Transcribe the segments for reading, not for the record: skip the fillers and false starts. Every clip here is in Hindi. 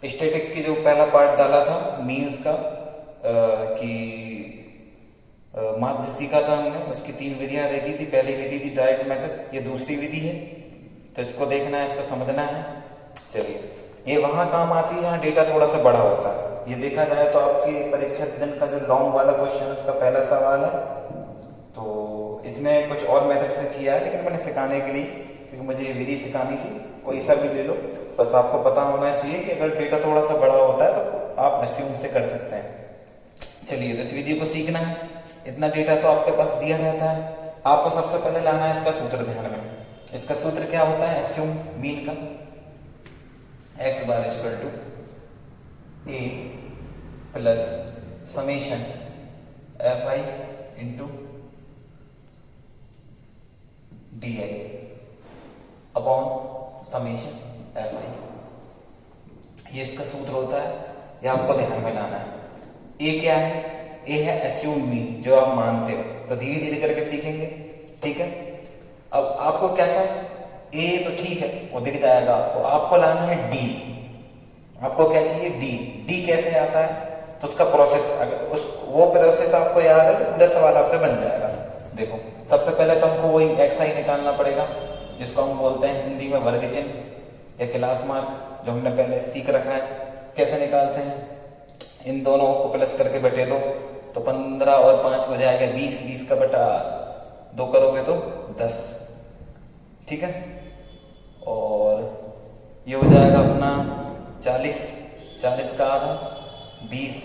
स्टैटिक की जो पहला पार्ट डाला था मीन्स का कि माध्य सीखा था हमने, उसकी 3 विधियां देखी थी। पहली विधि थी डायरेक्ट मेथड, ये दूसरी विधि है, तो इसको देखना है, इसको समझना है। चलिए, ये वहां काम आती है जहाँ डेटा थोड़ा सा बड़ा होता है। ये देखा जाए तो आपके परीक्षा दिन का जो लॉन्ग वाला क्वेश्चन है उसका पहला सवाल है, तो इसमें कुछ और मेथड से किया है, लेकिन मैंने सिखाने के लिए, क्योंकि मुझे ये विधि सिखानी थी, कोई सा भी ले लो, बस आपको पता होना चाहिए कि अगर डेटा थोड़ा सा बड़ा होता है तो आप अस्यूम से कर सकते हैं। चलिए, तो इस विधि को सीखना है। इतना डेटा तो आपके पास दिया रहता है, आपको सबसे पहले लाना है इसका सूत्र ध्यान में। इसका सूत्र क्या होता है अस्यूम मीन का? X bar equal to a plus summation f i into d I upon summation f i. ये इसका सूत्र होता है, ये आपको ध्यान में लाना है। ए क्या है? ए है अस्यूम मीन, जो आप मानते हो, तो धीरे धीरे करके सीखेंगे, ठीक है। अब आपको क्या क्या है? ए तो ठीक है, वो दिख जाएगा आपको। आपको लाना है डी। आपको क्या चाहिए? डी। डी कैसे आता है? तो उसका प्रोसेस, अगर उस वो प्रोसेस आपको याद है तो पूरा सवाल आपसे बन जाएगा। देखो, सबसे पहले तो हमको वही एक्स आई निकालना पड़ेगा, जिसको हम बोलते हैं हिंदी में वर्ग चिन्ह या क्लास मार्क, जो हमने पहले सीख रखा है। कैसे निकालते हैं? इन दोनों को प्लस करके बटे दो, तो 15 और 5 हो जाएगा 20, 20 का बटा 2 करोगे तो 10, ठीक है। और ये हो जाएगा अपना 40, 40 का आधा 20,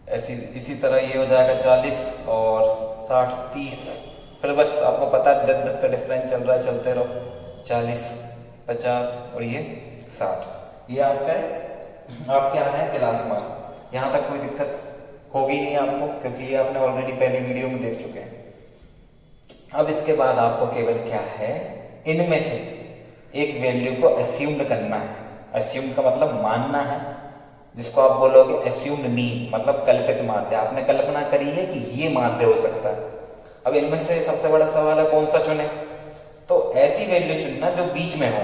ऐसी इसी तरह ये हो जाएगा 40 और 60 30। फिर बस आपको पता है 10-10 का डिफरेंस चल रहा है, चलते रहो। 40 50 और ये 60। ये आपका है, आपके आना है क्लास मार्क। यहाँ तक कोई दिक्कत होगी नहीं आपको, क्योंकि ये आपने ऑलरेडी पहली वीडियो में देख चुके हैं। अब इसके बाद आपको केवल क्या है, इनमें से एक वैल्यू को अस्यूम्ड करना है। अस्यूम्ड का मतलब मानना है, जिसको आप बोलोगे अस्यूम्ड मीन, मतलब कल्पित माध्य। आपने कल्पना करी है कि ये माध्य हो सकता है। अब इनमें से सबसे बड़ा सवाल है कौन सा चुने, तो ऐसी वैल्यू चुनना जो बीच में हो।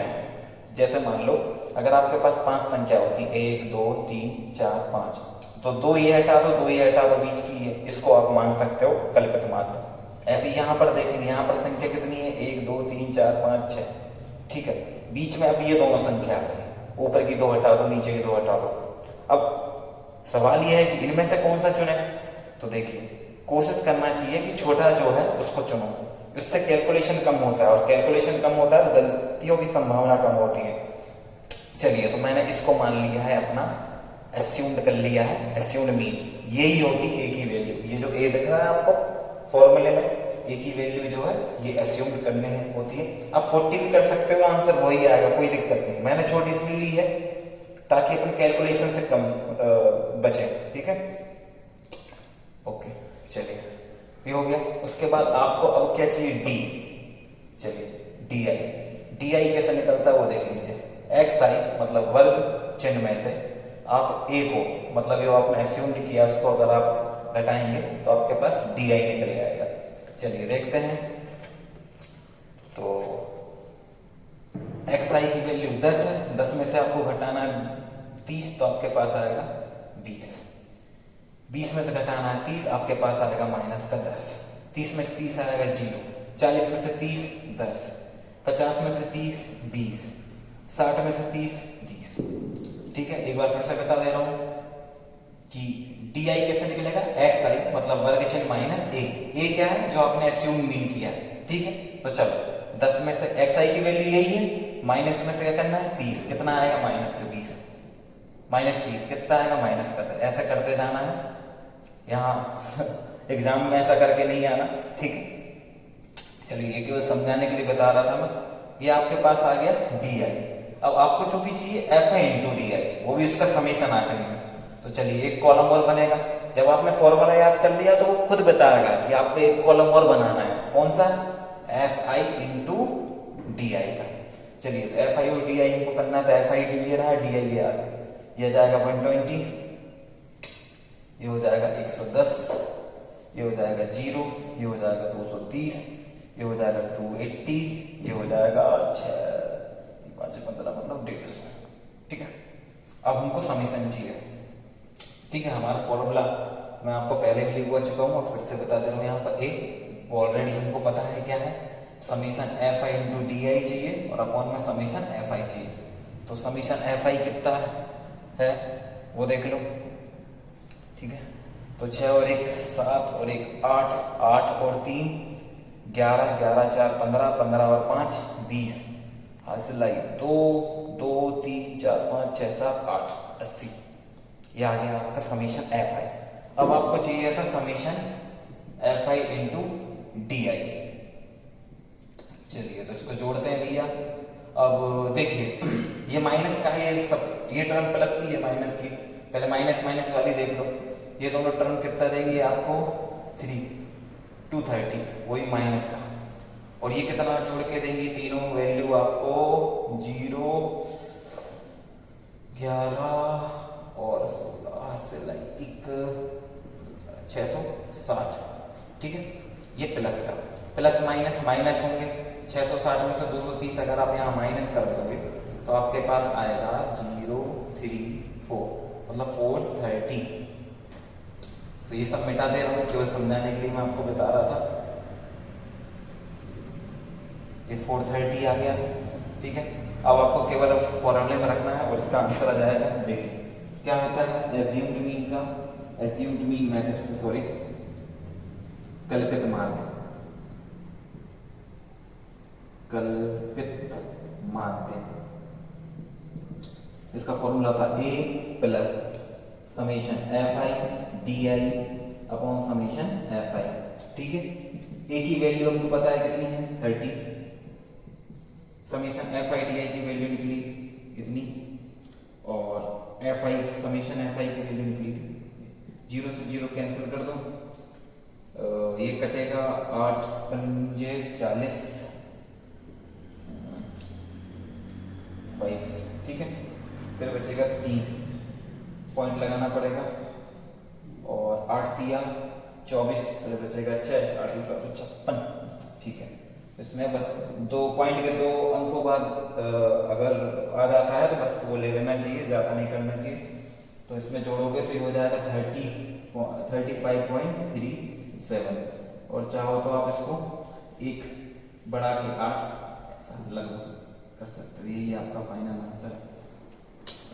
जैसे मान लो अगर आपके पास 5 संख्या होती, 1 2 3 4 5, तो 2 ये हटा दो, 2 ये हटा दो, बीच की है, इसको आप मान सकते हो कल्पित माध्य। ऐसे यहाँ पर देखेंगे, यहाँ पर संख्या कितनी है? 1 2 3 4 5 6, ठीक है। बीच में अब ये दोनों संख्या आ गई, ऊपर की 2 हटा दो, नीचे की 2 हटा दो। अब सवाल ये है कि इनमें से कौन सा चुने, तो देखिए कोशिश करना चाहिए कि छोटा जो है उसको चुनो, इससे कैलकुलेशन कम होता है, और कैलकुलेशन कम होता है तो गलतियों की संभावना कम होती है। चलिए, तो मैंने इसको मान लिया है अपना, अस्यूम्ड कर लिया है, अस्यूम्ड मीन। यही होती ए की वैल्यू। ये जो ए दिख रहा है आपको फॉर्मूले में, ए की वैल्यू जो है ये अस्यूम्ड करने होती है। अब 40 भी कर सकते हो, आंसर वही आएगा, कोई दिक्कत नहीं। मैंने छोटी इसलिए ली है ताकि अपन कैलकुलेशन से कम बचे, ठीक है। ओके, चलिए ये हो गया। उसके बाद आपको अब क्या चाहिए? डी। चलिए, डी आई। डी आई कैसे निकलता है वो देख लीजिए। एक्स आई मतलब वर्ग चिन्ह में से आप ए को, मतलब ये आपने अस्यूम्ड किया, उसको अगर आप घटाएंगे तो आपके पास डी आई निकल आएगा। चलिए देखते हैं। तो एक्स आई की वैल्यू 10 है, 10 में से आपको घटाना है 30, तो आपके पास आएगा 20। 20 में से घटाना है 30, आपके पास आएगा माइनस का 10। 30 में से 30 आएगा 0। 40 में से 30 10। 50 में से 30 20। 60 में से 30 20, ठीक है। एक बार फिर से बता दे रहा हूं कि डी आई कैसे निकलेगा? एक्स आई मतलब वर्ग चिन्ह माइनस ए। ए क्या है? जो आपने अस्यूम मीन किया, ठीक है। तो चलो 10 में से एक्स आई की वैल्यू यही है, माइनस में से क्या करना है 30, कितना आएगा? माइनस का 20। माइनस 30 कितना आएगा? माइनस का 10। ऐसा करते जाना है, यहाँ एग्जाम में ऐसा करके नहीं आना, ठीक है। चलिए, ये केवल समझाने के लिए बता रहा था मैं। ये आपके पास आ गया डी आई। अब आपको जो भी चाहिए एफ आई इंटू डी आई, वो भी उसका समेशन आखिरी में। तो चलिए एक कॉलम और बनेगा। जब आपने फॉर्मूला याद कर लिया तो वो खुद बताएगा कि आपको एक कॉलम और बनाना है। कौन सा? एफ आई इंटू डी आई का। चलिए, तो एफ आई और डी आई को करना है, तो एफ आई डी ये रहा, डी आई ये आ गया। ये जाएगा 120, ये हो जाएगा 110, ये हो जाएगा 0, ये हो जाएगा 230, ये हो जाएगा 280, ये हो जाएगा 6 5 15 मतलब 150। समीशन चाहिए। ठीक है, हमारा फॉर्मूला मैं आपको पहले भी लिखवा चुका हूँ और फिर से बता दे रहा हूँ। यहाँ पर ए ऑलरेडी हमको पता है क्या है, summation F i into d आई चाहिए और अपॉन में समीशन एफ आई चाहिए। तो समीशन एफ आई कितना है वो देख लो। ठीक है, तो 6 और 1 7 और 1 8, 8 और 3 11, 11 4 15, 15 और 5 20, हासिल आई 2 2 3 4 5 6 7 8 80। ये आ गया आपका समीशन एफ आई। अब आपको चाहिए था summation F i into d आई। चलिए तो इसको जोड़ते हैं भैया। अब देखिए ये माइनस का है, ये टर्म प्लस की, ये माइनस की। पहले माइनस माइनस वाली देख लो। ये दोनों टर्म कितना देंगे आपको 3 230, वही माइनस का। और ये कितना जोड़ के देंगी, तीनों वैल्यू आपको 0 11 और 16 से 660। ठीक है, ये प्लस का, प्लस माइनस माइनस होंगे। 660 में से 230 अगर आप यहाँ माइनस कर दोगे तो आपके पास आएगा 034, मतलब 430। तो ये सब मिटा दे रहा हूँ केवल समझाने के लिए, मैं आपको बता रहा था। ये 430 आ गया। ठीक है, अब आपको केवल फॉर्मूले में रखना है और इसका आंसर आ जाएगा। देखिए क्या होता है, एज्यूम्ड मीन का, एज्यूम्ड मीन मेथड से, सॉरी, कल्पित माध्य, कल्पित माध्य। इसका फॉर्मूला था A plus summation F I D I upon summation F I. ठीक है, ए की वैल्यू हमको पता है कितनी है 30, समीशन एफ आई डी आई की वैल्यू निकली इतनी, और एफ आई समीशन एफ आई की वैल्यू निकली थी। 0 से 0 कैंसिल कर दो, ये कटेगा 8 पंजे 40 5। ठीक है, फिर बचेगा 3 पॉइंट लगाना पड़ेगा, और 8 तिया 24, फिर बचेगा 6, 8 का तो 56। ठीक है, इसमें बस 2 पॉइंट के 2 अंकों बाद अगर आ जाता है तो बस वो ले लेना चाहिए, ज़्यादा नहीं करना चाहिए। तो इसमें जोड़ोगे तो ये हो जाएगा 35.37, और चाहो तो आप इसको 1 बढ़ा के 8 ऐसा लगा कर सकते हो। यही आपका फाइनल आंसर है।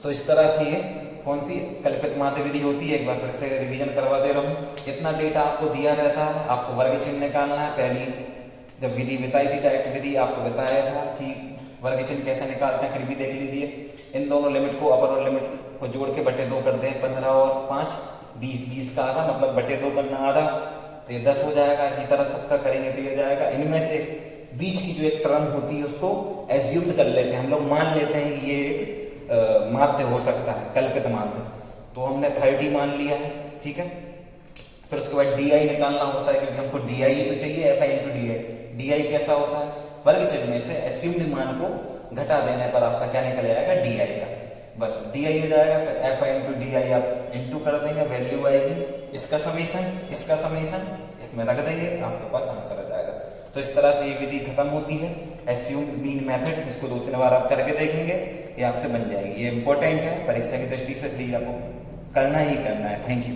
तो इस तरह से ये कौन सी कल्पित माध्य विधि होती है, एक बार फिर से रिवीजन करवा दे रहा हूँ। इतना डेटा आपको दिया रहता है, आपको वर्ग चिन्ह निकालना है। पहली जब विधि बताई थी, डायरेक्ट विधि, आपको बताया था कि वर्ग चिन्ह कैसे निकालते हैं, फिर भी देख लीजिए। इन दोनों लिमिट को, अपर और लिमिट को जोड़ के बटे 2 कर दें, 15 और 5 20, 20 का आधा, मतलब बटे 2 करना आधा, तो ये 10 हो जाएगा। इसी तरह सबका करेंगे तो ये जाएगा। इनमें से बीच की जो एक टर्म होती है उसको एज्यूम कर लेते हैं हम लोग, मान लेते हैं कि ये एक माध्य हो सकता है, कल्पित माध्य। तो हमने 30 मान लिया है। ठीक है, फिर उसके बाद डी आई निकालना होता है, क्योंकि हमको डी आई तो चाहिए, F i into d I. D आई कैसा होता है, वर्ग चिन्ह में से एज्यूम्ड मान को घटा देने पर आपका क्या निकल आएगा, डी आई का। बस डी आई हो जाएगा, फिर एफ आई इंटू डी आई आप इंटू कर देंगे, वैल्यू आएगी इसका समीशन, इसका समीशन, इसमें रख देंगे, आपके पास आंसर आ जाएगा। तो इस तरह से ये विधि खत्म होती है, एज्यूम्ड मीन मेथड। इसको 2-3 बार आप करके देखेंगे, ये आपसे बन जाएगी। ये इंपॉर्टेंट है परीक्षा की दृष्टि से, इसलिए आपको करना ही करना है। Thank you.